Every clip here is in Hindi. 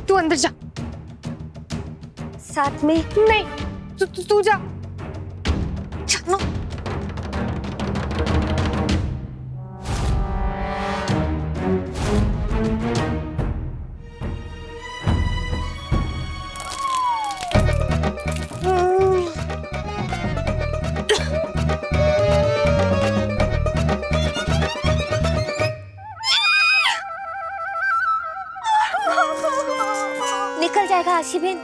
तू अंदर जा। साथ में नहीं, तू जा। चलो। निकल जाएगा आशीबेन।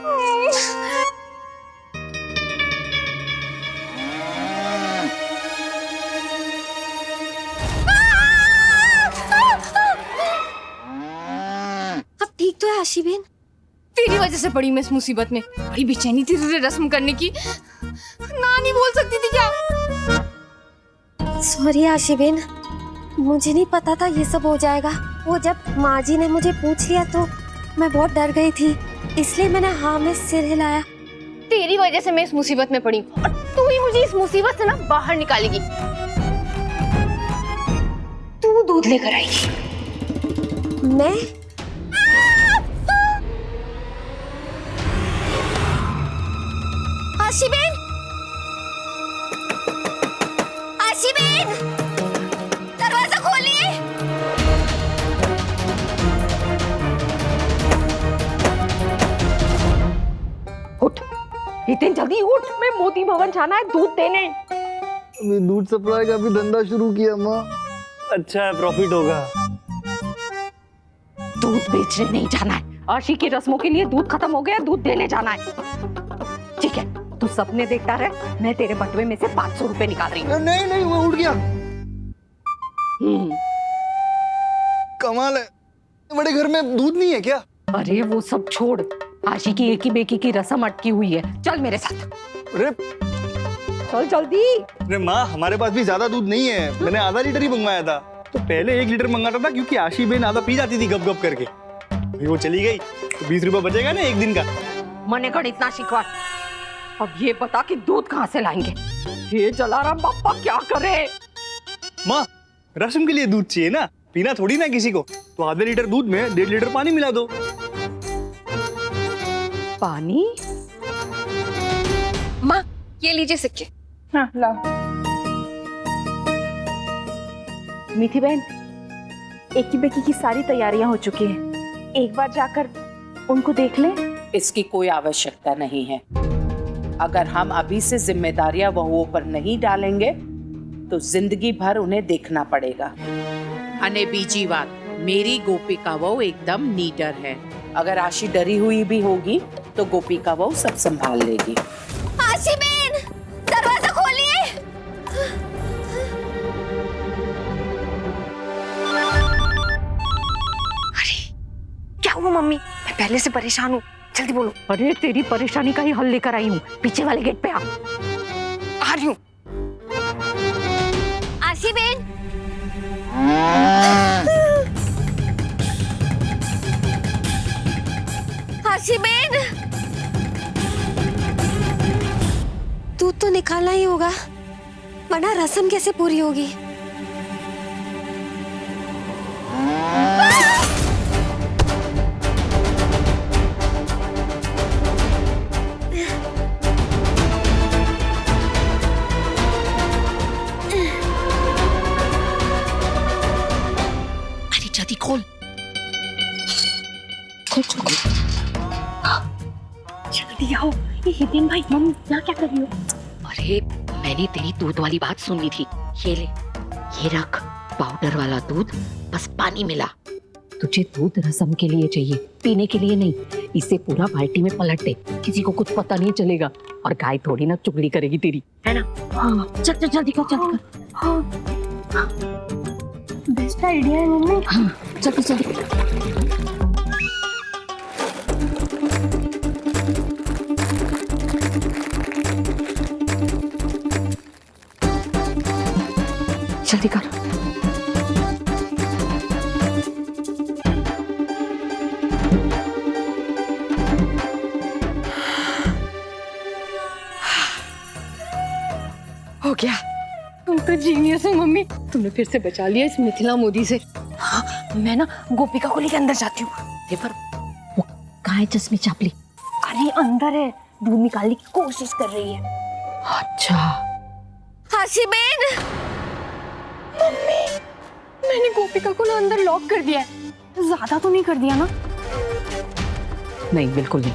अब ठीक तो है आशीबेन? तेरी वजह से पड़ी मैं इस मुसीबत में। बड़ी बेचैनी थी तुझे रस्म करने की। ना नहीं बोल सकती थी क्या? सॉरी आशीबेन, मुझे नहीं पता था ये सब हो जाएगा। वो जब माँ जी ने मुझे पूछ लिया तो मैं बहुत डर गई थी, इसलिए मैंने हाँ में सिर हिलाया। तेरी वजह से मैं इस मुसीबत में पड़ी और तू ही मुझे इस मुसीबत से ना बाहर निकालेगी। तू दूध लेकर आएगी। मैं? आशीबेन! आशीबेन! दरवाजा खोलिए। उठ, इतनी जल्दी उठ। मैं मोती भवन जाना है दूध देने। अभी दूध सप्लाई का भी धंधा शुरू किया माँ। अच्छा है, प्रॉफिट होगा। दूध बेचने नहीं जाना है। आशी की रस्मों के लिए दूध खत्म हो गया, दूध देने जाना है। ठीक है, तू सपने देखता रहे। मैं तेरे बटुए में से 500 रुपए निकाल रही हूँ। नहीं नहीं, वो उठ गया। कमाल है, बड़े घर में दूध नहीं है क्या? अरे वो सब छोड़, आशी की एकी बेकी की रस्म अटकी हुई है। चल मेरे साथ। अरे चल जल्दी। अरे माँ, हमारे पास भी ज्यादा दूध नहीं है। मैंने आधा लीटर ही मंगवाया था। तो पहले 1 लीटर मंगाता था क्योंकि आशी बहन आधा पी जाती थी गप गप करके। अभी वो चली गई तो 20 रुपए बचेगा ना एक दिन का। मने गण इतना शिकवा। अब ये बता कि दूध कहाँ से लाएंगे? ये जलाराम बापा क्या करे? माँ, रस्म के लिए दूध चाहिए ना, पीना थोड़ी ना किसी को। तो आधे लीटर दूध में 1.5 लीटर पानी मिला दो। पानी? माँ, ये लीजिए सिक्के। हाँ लाओ। मीठी बहन, एकी बेकी की सारी तैयारियां हो चुकी हैं। एक बार जाकर उनको देख लें। इसकी कोई आवश्यकता नहीं है। अगर हम अभी से जिम्मेदारियां वहुओं पर नहीं डालेंगे तो जिंदगी भर उन्हें देखना पड़ेगा। अने बीजी बात, मेरी गोपिका वहू एकदम नीडर है। अगर आशी डरी हुई भी होगी तो गोपिका वहू सब संभाल लेगी। आशीबेन! दरवाजा खोलिए। क्या हुआ मम्मी? मैं पहले से परेशान हूँ, जल्दी बोलो। अरे तेरी परेशानी का ही हल लेकर आई हूँ। पीछे वाले गेट पे आ रही हूँ। आशीबेन! आशीबेन! दूध तो निकालना ही होगा, वरना रस्म कैसे पूरी होगी? जल्दी खोल। जल्दी आओ। ये हितेन भाई, मम्मी यहाँ क्या कर रही हो? अरे मैंने तेरी दूध वाली बात सुनी थी। ये ले, ये रख पाउडर वाला दूध, बस पानी मिला। तुझे दूध रस्म के लिए चाहिए, पीने के लिए नहीं। इसे पूरा बाल्टी में पलट दे, किसी को कुछ पता नहीं चलेगा। और गाय थोड़ी ना चुगली करेगी तेरी, है ना? हाँ चल चल जल्दी कर, जल्दी कर। हाँ बेस्ट आइडिया है मम्मी। हाँ जल्दी जल्दी। जल्दी कर। हो गया। तो जीनियस है मम्मी, तुमने फिर से बचा लिया इस मिथिला मोदी से। हाँ, मैं ना गोपिका को लेके अंदर जाती हूँ। पर वो कहाँ है चश्मे चापली? अरे अंदर है, दूध निकालने की कोशिश कर रही है। अच्छा। आशी बेन, मम्मी मैंने गोपिका को ना अंदर लॉक कर दिया है। ज्यादा तो नहीं कर दिया ना? नहीं बिल्कुल नहीं,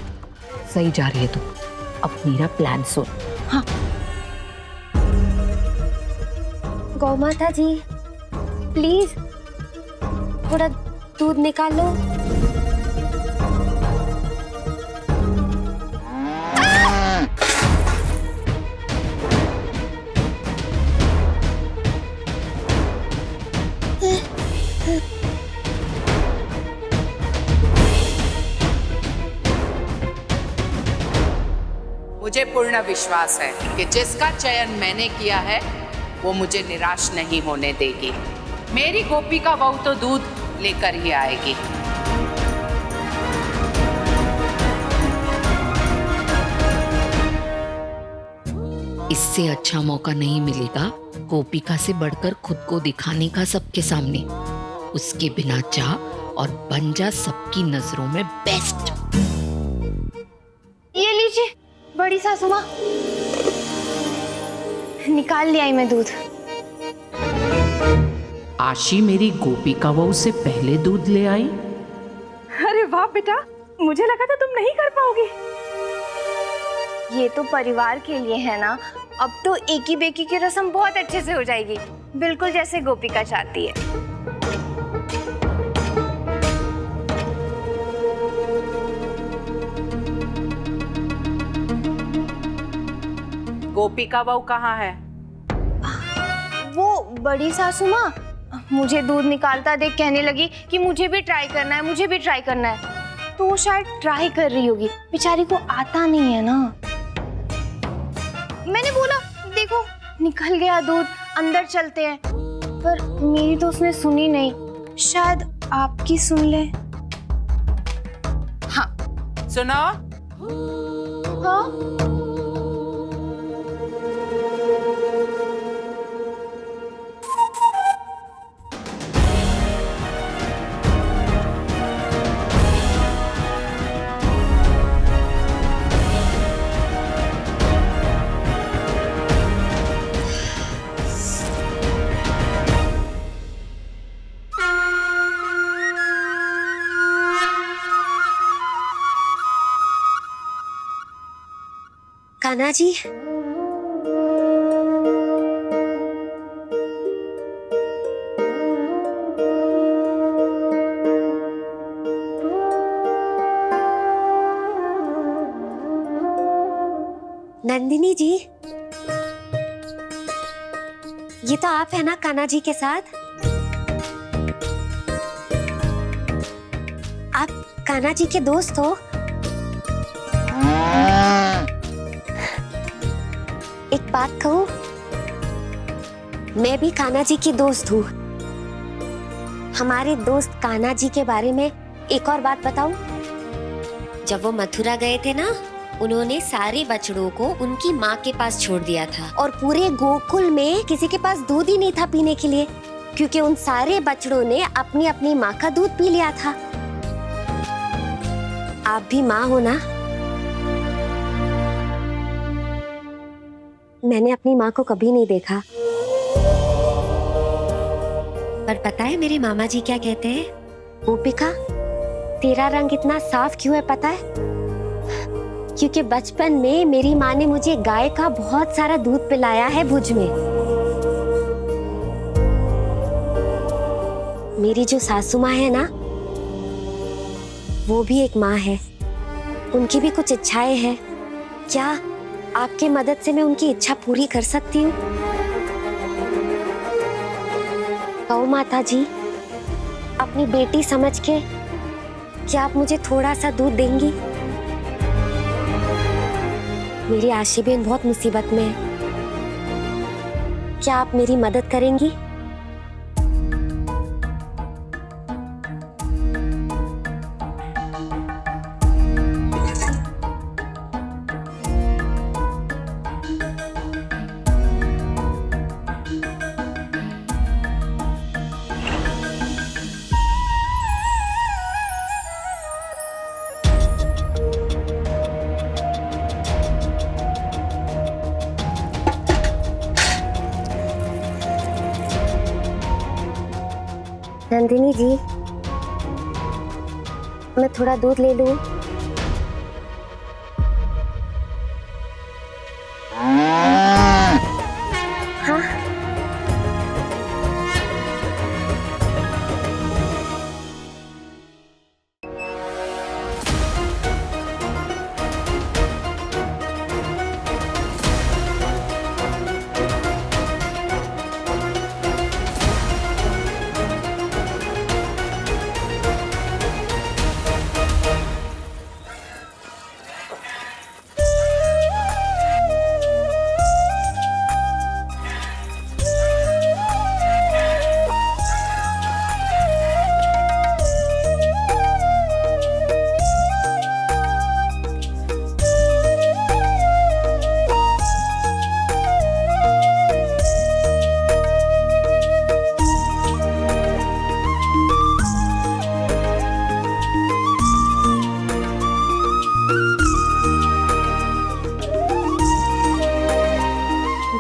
सही जा रही है तू। अब मेरा प्लान सुन। हाँ। गौ माता जी प्लीज थोड़ा दूध निकाल लो। मुझे पूर्ण विश्वास है कि जिसका चयन मैंने किया है वो मुझे निराश नहीं होने देगी। मेरी गोपिका बहू तो दूध लेकर ही आएगी। इससे अच्छा मौका नहीं मिलेगा गोपिका से बढ़कर खुद को दिखाने का सबके सामने। उसके बिना जा और बन जा सबकी नजरों में बेस्ट। ये लीजिए बड़ी सासू माँ, निकाल लिया मैं दूध। आशी मेरी गोपिका बहू से पहले दूध ले आई। अरे वाह बेटा, मुझे लगा था तुम नहीं कर पाओगी। ये तो परिवार के लिए है ना, अब तो एकी बेकी की रस्म बहुत अच्छे से हो जाएगी, बिल्कुल जैसे गोपिका चाहती है। गोपिका बहू कहाँ है? वो बड़ी सासू माँ मुझे दूध निकालता देख कहने लगी कि मुझे भी ट्राई करना है, मुझे भी ट्राई करना है। तो वो शायद ट्राई कर रही होगी, बेचारी को आता नहीं है ना। मैंने बोला देखो निकल गया दूध, अंदर चलते हैं, पर मेरी तो उसने सुनी नहीं। शायद आपकी सुन ले। हाँ सुनो। हाँ कान्हा जी नंदिनी जी, ये तो आप है ना कान्हा जी के साथ? आप कान्हा जी के दोस्त हो? एक बात कहूं, मैं भी कान्हा जी की दोस्त हूँ। हमारे दोस्त कान्हा जी के बारे में एक और बात बताऊं? जब वो मथुरा गए थे ना, उन्होंने सारे बछड़ों को उनकी माँ के पास छोड़ दिया था और पूरे गोकुल में किसी के पास दूध ही नहीं था पीने के लिए, क्योंकि उन सारे बछड़ों ने अपनी अपनी माँ का दूध पी लिया था। आप भी माँ हो ना? मैंने अपनी माँ को कभी नहीं देखा, पर पता है मेरे मामा जी क्या कहते हैं? गोपिका, तेरा रंग इतना साफ क्यों है पता है? क्योंकि बचपन में मेरी माँ ने मुझे गाय का बहुत सारा दूध पिलाया है भुज में। मेरी जो सासू माँ है ना, वो भी एक माँ है। उनकी भी कुछ इच्छाएं हैं। क्या आपकी मदद से मैं उनकी इच्छा पूरी कर सकती हूँ? गौ माता जी, अपनी बेटी समझ के क्या आप मुझे थोड़ा सा दूध देंगी? मेरी आशी बहन बहुत मुसीबत में है। क्या आप मेरी मदद करेंगी? नंदिनी जी, मैं थोड़ा दूध ले लूं? हाँ।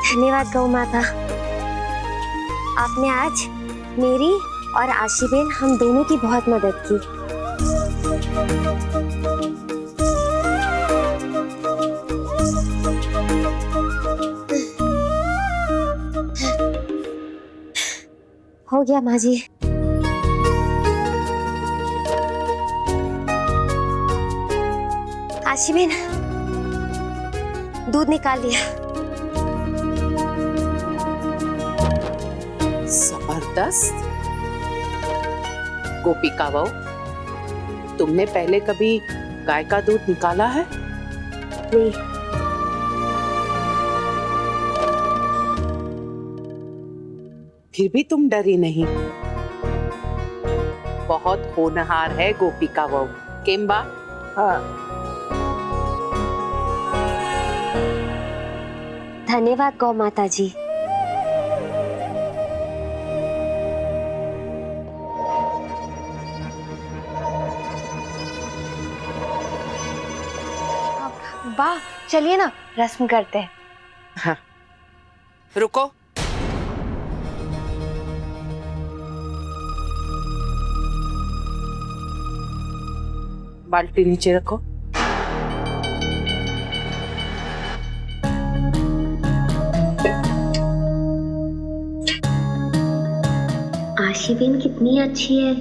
धन्यवाद गौ माता, आपने आज मेरी और आशी बेन हम दोनों की बहुत मदद की। हो गया माँ जी। आशी बेन, दूध निकाल लिया। जबरदस्त। गोपिका बहू, तुमने पहले कभी गाय का दूध निकाला है? नहीं। फिर भी तुम डरी नहीं। बहुत होनहार है गोपिका बहू। केम्बा? हाँ। धन्यवाद गौ माता जी। वाह, चलिए ना रस्म करते हैं। हाँ। रुको। बाल्टी नीचे रखो। आशी बेन कितनी अच्छी है,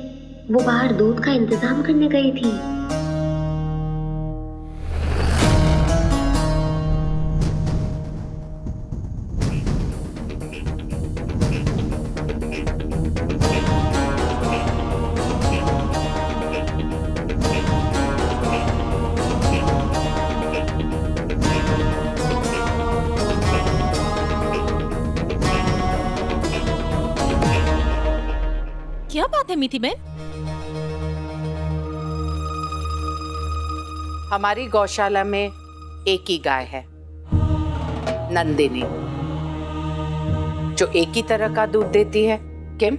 वो बाहर दूध का इंतजाम करने गई थी। क्या बात है मीठी बहन? हमारी गौशाला में एक ही गाय है, नंदिनी, जो एक ही तरह का दूध देती है। किम?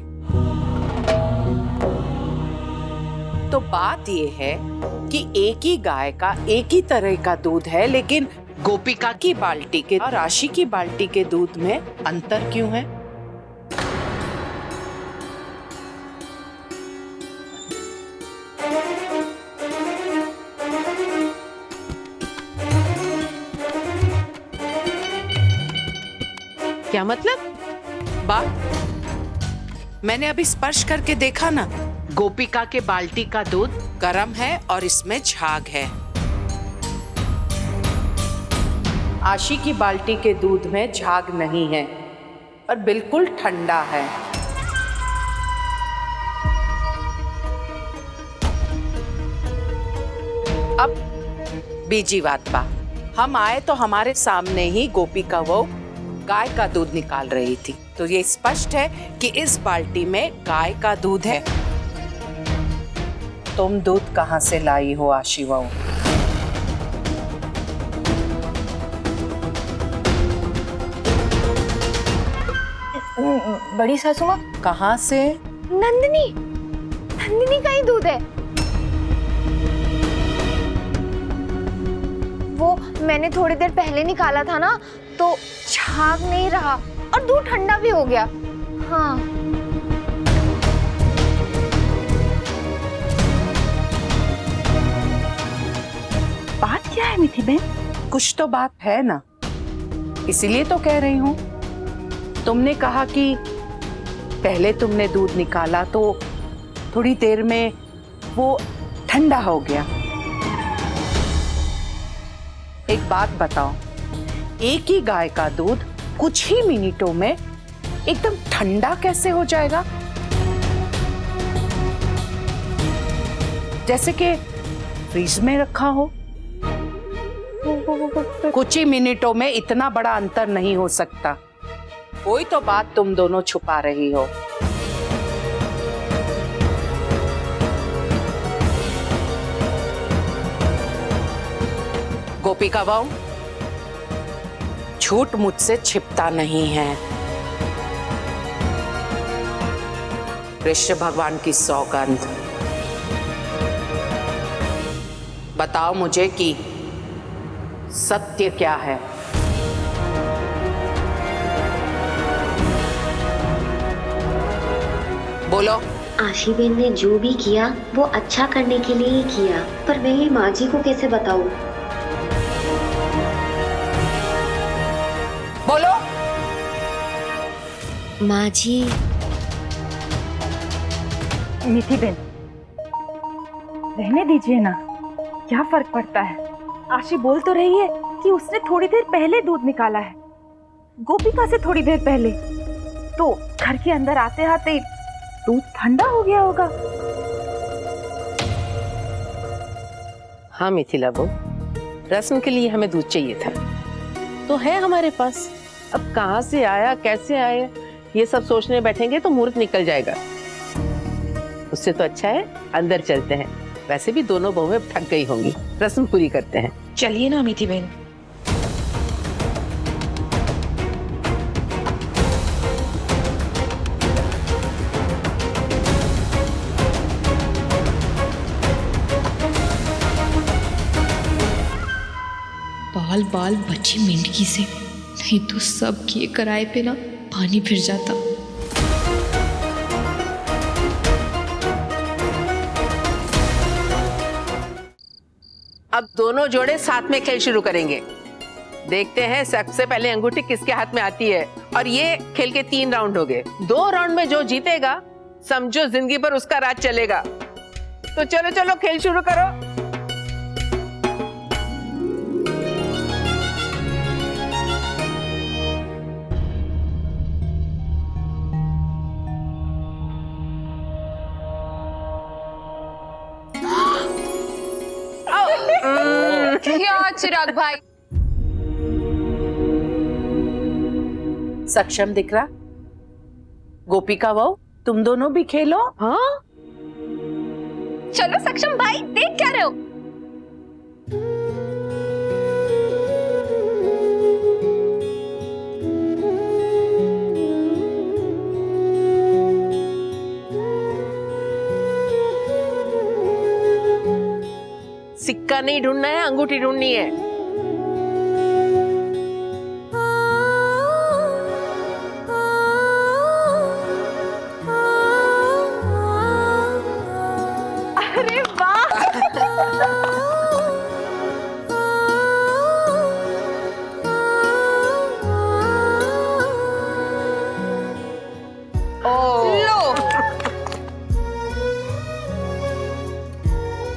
तो बात ये है कि एक ही गाय का एक ही तरह का दूध है, लेकिन गोपिका की बाल्टी के और आशी की बाल्टी के दूध में अंतर क्यों है? क्या मतलब? बात मैंने अभी स्पर्श करके देखा ना, गोपिका के बाल्टी का दूध गर्म है और इसमें झाग है। आशी की बाल्टी के दूध में झाग नहीं है और बिल्कुल ठंडा है। अब बीजी बात बा, हम आए तो हमारे सामने ही गोपिका वो गाय का दूध निकाल रही थी, तो ये स्पष्ट है कि इस बाल्टी में गाय का दूध है। तुम दूध कहाँ से लाई हो आशी बहू? बड़ी सासू माँ। कहाँ से? नंदिनी, नंदिनी का ही दूध है। वो मैंने थोड़ी देर पहले निकाला था ना, तो झाग नहीं रहा और दूध ठंडा भी हो गया। हाँ। क्या है मीठी बहन? कुछ तो बात है ना, इसीलिए तो कह रही हूँ। तुमने कहा कि पहले तुमने दूध निकाला तो थोड़ी देर में वो ठंडा हो गया। एक बात बताओ, एक ही गाय का दूध कुछ ही मिनटों में एकदम ठंडा कैसे हो जाएगा? जैसे कि फ्रीज में रखा हो। कुछ ही मिनटों में इतना बड़ा अंतर नहीं हो सकता। कोई तो बात तुम दोनों छुपा रही हो। गोपिका बहू, झूठ मुझसे छिपता नहीं है। कृष्ण भगवान की सौगंध, बताओ मुझे कि सत्य क्या है? बोलो। आशीबेन ने जो भी किया वो अच्छा करने के लिए ही किया, पर मैं ये माँ जी को कैसे बताऊं? बोलो। माँ जी। मीठी बहन, रहने दीजिए ना, क्या फर्क पड़ता है? आशी बोल तो रही है कि उसने थोड़ी देर पहले दूध निकाला है, गोपिका से थोड़ी देर पहले, तो घर के अंदर आते आते दूध ठंडा हो गया होगा। हाँ मिथिला बहू, रस्म के लिए हमें दूध चाहिए था, तो है हमारे पास। अब कहाँ से आया, कैसे आया, ये सब सोचने बैठेंगे तो मुहूर्त निकल जाएगा। उससे तो अच्छा है अंदर चलते हैं। वैसे भी दोनों बहुएं थक गई होंगी, रस्म पूरी करते हैं। चलिए ना मीठी बहन। बाल बाल बची मेंढकी से, नहीं तो सब किए कराए पे ना पानी फिर जाता। अब दोनों जोड़े साथ में खेल शुरू करेंगे। देखते हैं सबसे पहले अंगूठी किसके हाथ में आती है। और ये खेल के 3 राउंड हो गए। 2 राउंड में जो जीतेगा समझो जिंदगी भर उसका राज चलेगा। तो चलो चलो खेल शुरू करो। क्या चिराग भाई? सक्षम दिख रहा? गोपिका बहू, तुम दोनों भी खेलो। हाँ चलो सक्षम भाई, देख क्या रहे हो? सिक्का नहीं ढूंढना है, अंगूठी ढूंढनी है। अरे वाह!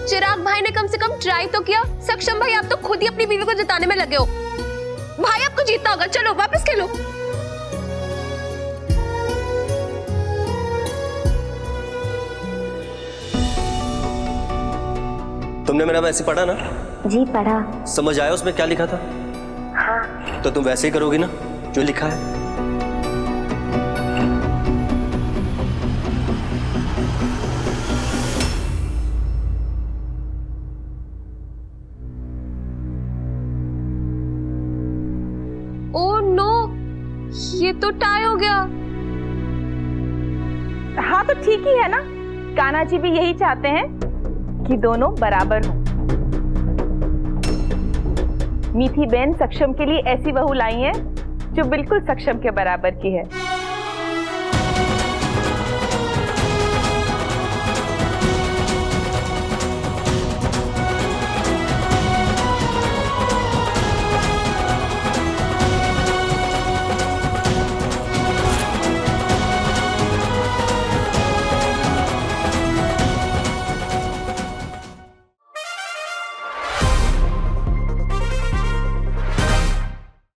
चिराग भाई ने कम से कम ट्राई तो किया। सक्षम भाई, आप तो खुद ही अपनी बीवी को जिताने में लगे हो। भाई आपको जीतना होगा, चलो वापस खेलो। तुमने मेरा मैसेज पढ़ा ना? जी पढ़ा। समझ आया उसमें क्या लिखा था? हाँ। तो तुम वैसे ही करोगी ना जो लिखा है? ओह नो, ये तो टाई हो गया। हाँ तो ठीक ही है ना, कान्हा जी भी यही चाहते हैं कि दोनों बराबर हों। मीठी बहन सक्षम के लिए ऐसी बहू लाई है जो बिल्कुल सक्षम के बराबर की है।